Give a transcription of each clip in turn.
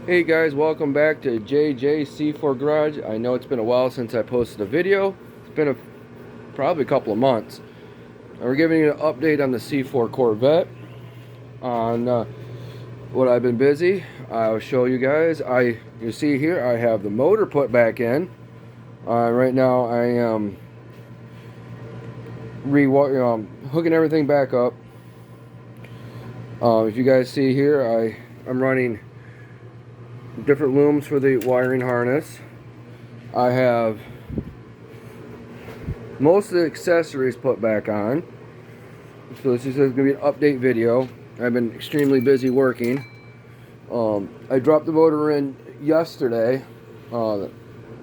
Hey guys, welcome back to JJ C4 Garage. I know it's been a while since I posted a video. It's been probably a couple of months. And we're giving you an update on the C4 Corvette. On what I've been busy. I'll show you guys. You see here, I have the motor put back in. Right now, I am hooking everything back up. If you guys see here, I'm running different looms for the wiring harness. I have most of the accessories put back on. So this is going to be an update video. I've been extremely busy working. I dropped the motor in yesterday. I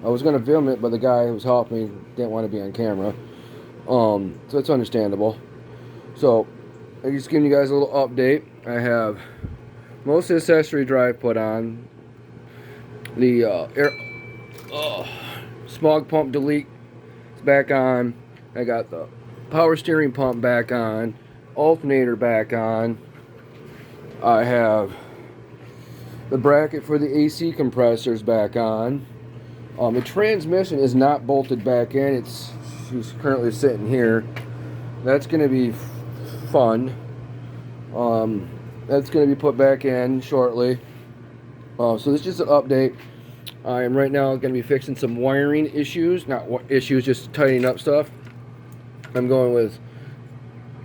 was going to film it, but the guy who was helping me didn't want to be on camera. So it's understandable. So I'm just giving you guys a little update. I have most of the accessory drive put on. The smog pump delete is back on. I got the power steering pump back on, alternator back on. I have the bracket for the AC compressors back on. The transmission is not bolted back in. It's currently sitting here. That's going to be fun. That's going to be put back in shortly. So this is just an update. I am right now going to be fixing some wiring issues. Not issues, just tightening up stuff. I'm going with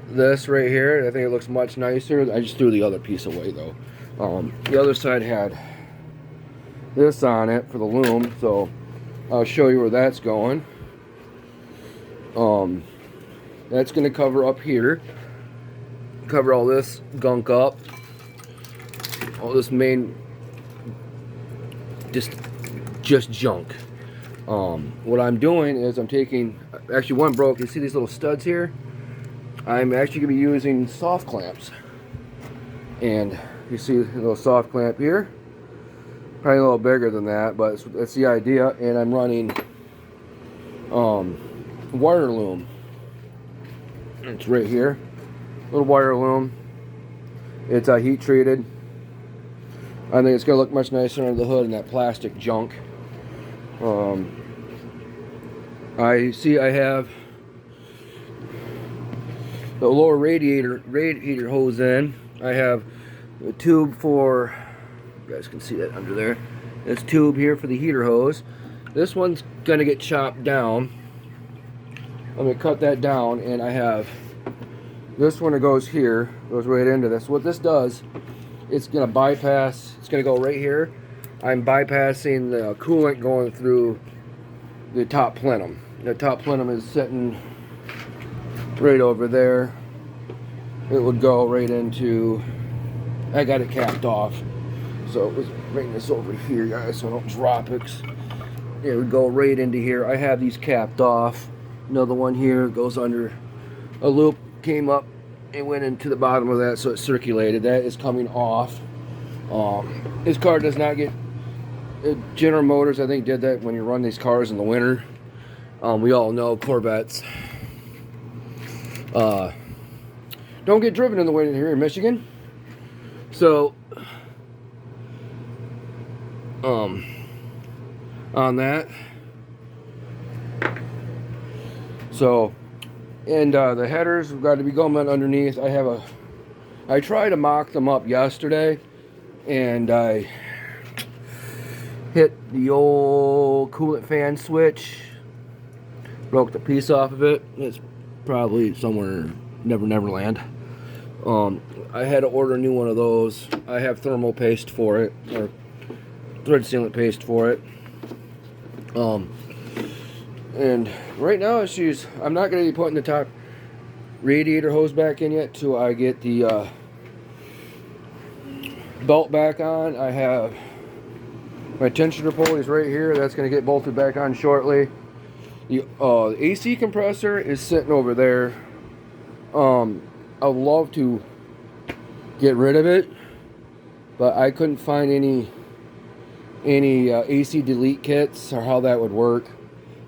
this right here. I think it looks much nicer. I just threw the other piece away though. The other side had this on it for the loom, so I'll show you where that's going. That's going to cover up here. Cover all this gunk up. All this main just junk. What I'm doing is I'm taking, actually one broke. You see these little studs here? I'm actually going to be using soft clamps. And you see a little soft clamp here. Probably a little bigger than that, but that's the idea. And I'm running wire loom. It's right here. Little wire loom. It's heat treated. I think it's going to look much nicer under the hood than that plastic junk. I see I have the lower radiator hose in. I have the tube for, you guys can see that under there. This tube here for the heater hose. This one's going to get chopped down. I'm going to cut that down, and I have this one that goes here, goes right into this. What this does, it's going to bypass, it's going to go right here. I'm bypassing the coolant going through the top plenum. The top plenum is sitting right over there. It would go right into, I got it capped off. So let's bring this over here, guys, so I don't drop it. It would go right into here. I have these capped off. Another one here goes under a loop, came up and went into the bottom of that, so it circulated. That is coming off. This car does not get, General Motors I think did that when you run these cars in the winter. We all know Corvettes don't get driven in the winter here in Michigan. So on that, so and the headers have got to be going underneath. I tried to mock them up yesterday, and I hit the old coolant fan switch, broke the piece off of it. It's probably somewhere Neverland. I had to order a new one of those. I have thermal paste for it, or thread sealant paste for it. And right now I'm not going to be putting the top radiator hose back in yet till I get the belt back on. I have my tensioner pulley is right here. That's going to get bolted back on shortly. The AC compressor is sitting over there. I would love to get rid of it, but I couldn't find any AC delete kits or how that would work.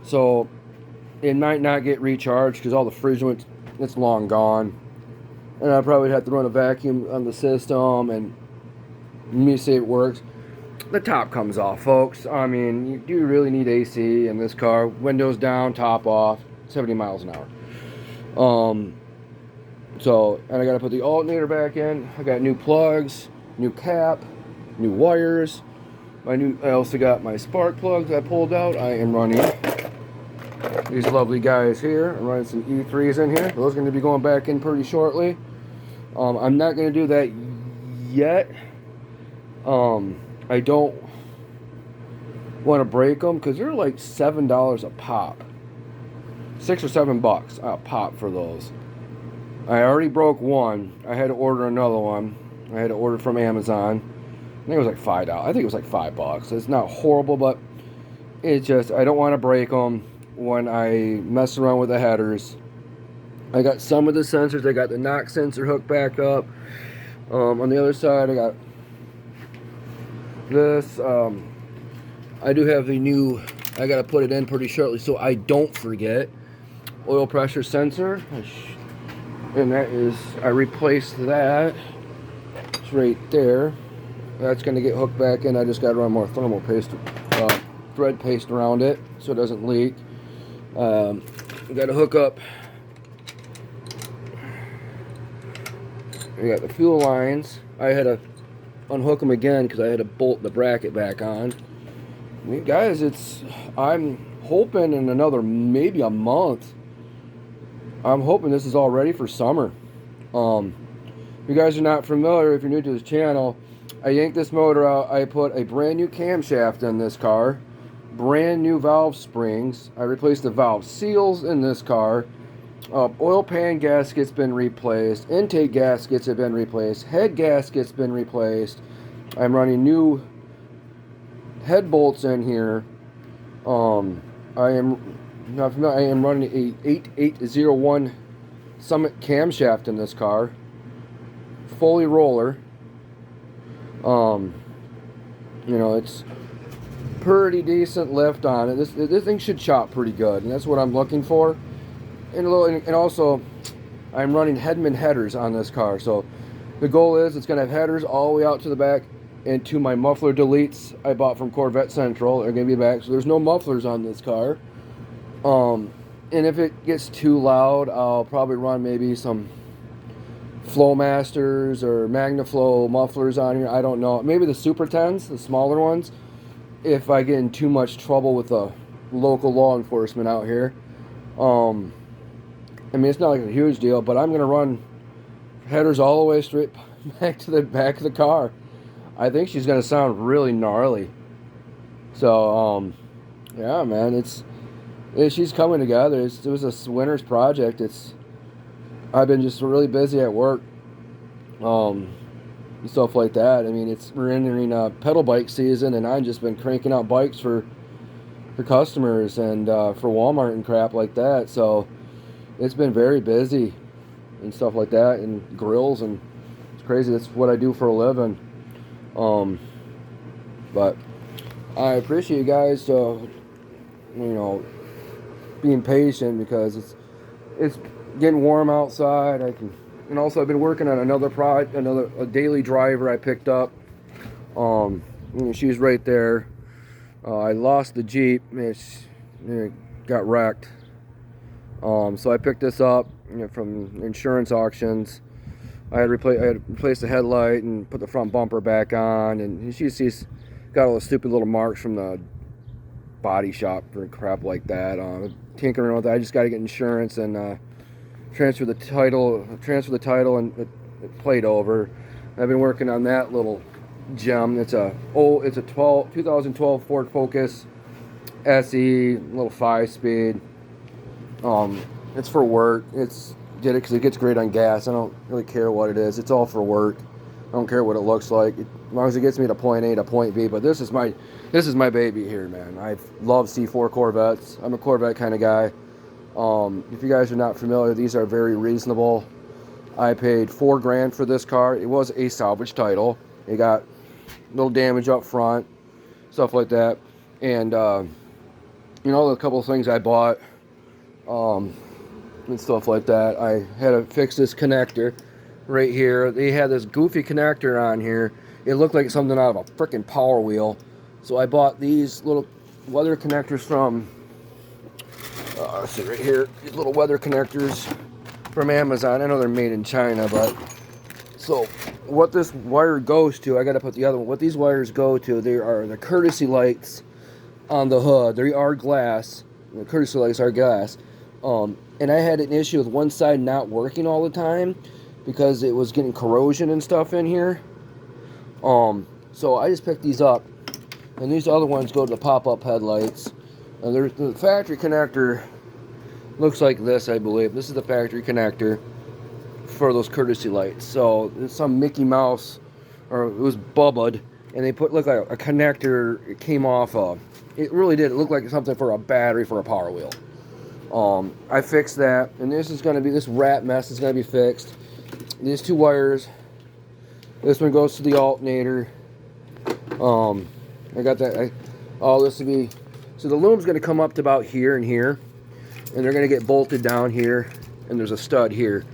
So it might not get recharged because all the refrigerant, it's long gone. And I probably have to run a vacuum on the system and let me see if it works. the top comes off, folks. I mean, you do really need AC in this car. Windows down, top off, 70 miles an hour. So, and I got to put the alternator back in. I got new plugs, new cap, new wires. I also got my spark plugs I pulled out. I am running these lovely guys here. I'm running some E3s in here. Those are going to be going back in pretty shortly. I'm not going to do that yet. I don't want to break them because they're like $7 a pop. $6 or $7 a pop for those. I already broke one. I had to order another one. I had to order from Amazon. I think it was like $5. I think it was like $5. It's not horrible, but it's just I don't want to break them when I mess around with the headers. I got some of the sensors. I got the knock sensor hooked back up. On the other side, I got this. I do have the new. I got to put it in pretty shortly so I don't forget. Oil pressure sensor. And that is, I replaced that. It's right there. That's going to get hooked back in. I just got to run more thermal paste, thread paste around it so it doesn't leak. We got to hook up. We got the fuel lines. I had to unhook them again because I had to bolt the bracket back on. I mean, guys, I'm hoping in another maybe a month. I'm hoping this is all ready for summer. If you guys are not familiar, if you're new to this channel, I yanked this motor out. I put a brand new camshaft in this car, brand new valve springs. I replaced the valve seals in this car. Oil pan gaskets been replaced. Intake gaskets have been replaced. Head gaskets been replaced. I'm running new head bolts in here. I am running a 8801 Summit camshaft in this car, fully roller. You know, it's pretty decent lift on it. This thing should chop pretty good, and that's what I'm looking for. And also, I'm running Hedman headers on this car. So the goal is it's going to have headers all the way out to the back and to my muffler deletes I bought from Corvette Central. They're going to be back. So there's no mufflers on this car. And if it gets too loud, I'll probably run maybe some Flowmasters or MagnaFlow mufflers on here. I don't know. Maybe the Super 10s, the smaller ones, if I get in too much trouble with the local law enforcement out here. I mean, it's not like a huge deal, but I'm going to run headers all the way straight back to the back of the car. I think she's going to sound really gnarly. So, yeah, man, she's coming together. It was a winter's project. I've been just really busy at work, and stuff like that. I mean, we're entering pedal bike season, and I've just been cranking out bikes for customers and for Walmart and crap like that. So it's been very busy and stuff like that, and grills, and it's crazy. That's what I do for a living. But I appreciate you guys, being patient because it's getting warm outside. And also I've been working on a daily driver I picked up. She's right there. I lost the Jeep. It got wrecked. So I picked this up from insurance auctions. I had replaced the headlight and put the front bumper back on, and she's got all the stupid little marks from the body shop for crap like that. Tinkering with that. I just got to get insurance and transfer the title and the plate over. I've been working on that little gem. It's a 2012 Ford Focus SE, little 5-speed. It's for work. Did it because it gets great on gas. I don't really care what it is. It's all for work. I don't care what it looks like, as long as it gets me to point A to point B. But this is my baby here, man. I love C4 Corvettes. I'm a Corvette kind of guy. If you guys are not familiar, these are very reasonable. I paid $4,000 for this car. It was a salvage title. It got a little damage up front, stuff like that. And a couple of things I bought, and stuff like that. I had to fix this connector right here. They had this goofy connector on here it looked like something out of a freaking Power Wheel. So I bought these little weather connectors from, let's see right here, these little weather connectors from Amazon. I know they're made in China, but so what this wire goes to, I got to put the other one. What these wires go to, they are the courtesy lights on the hood. They are glass. The courtesy lights are glass. And I had an issue with one side not working all the time because it was getting corrosion and stuff in here. So I just picked these up, and these other ones go to the pop-up headlights. And the factory connector looks like this, I believe. This is the factory connector for those courtesy lights. So it's some Mickey Mouse, or it was bubbled, and they put like a connector. It came off of. It really did. It looked like something for a battery for a Power Wheel. I fixed that, and this rat mess is gonna be fixed. These two wires. This one goes to the alternator. I got that. This will be. So the loom's gonna come up to about here and here, and they're gonna get bolted down here, and there's a stud here,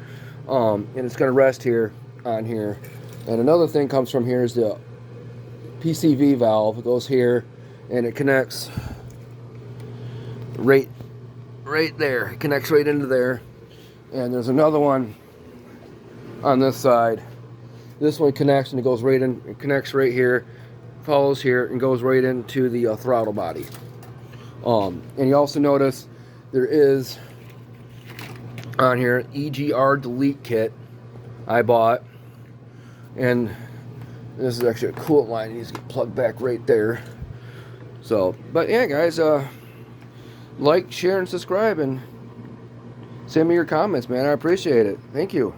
and it's gonna rest here on here. And another thing comes from here is the PCV valve. It goes here, and it connects right there. It connects right into there. And there's another one on this side. This one connects and it goes right in. It connects right here, follows here, and goes right into the throttle body. And you also notice there is on here an EGR delete kit I bought, and this is actually a coolant line. It needs to get plugged back right there. So, but yeah, guys, like, share, and subscribe, and send me your comments, man. I appreciate it. Thank you.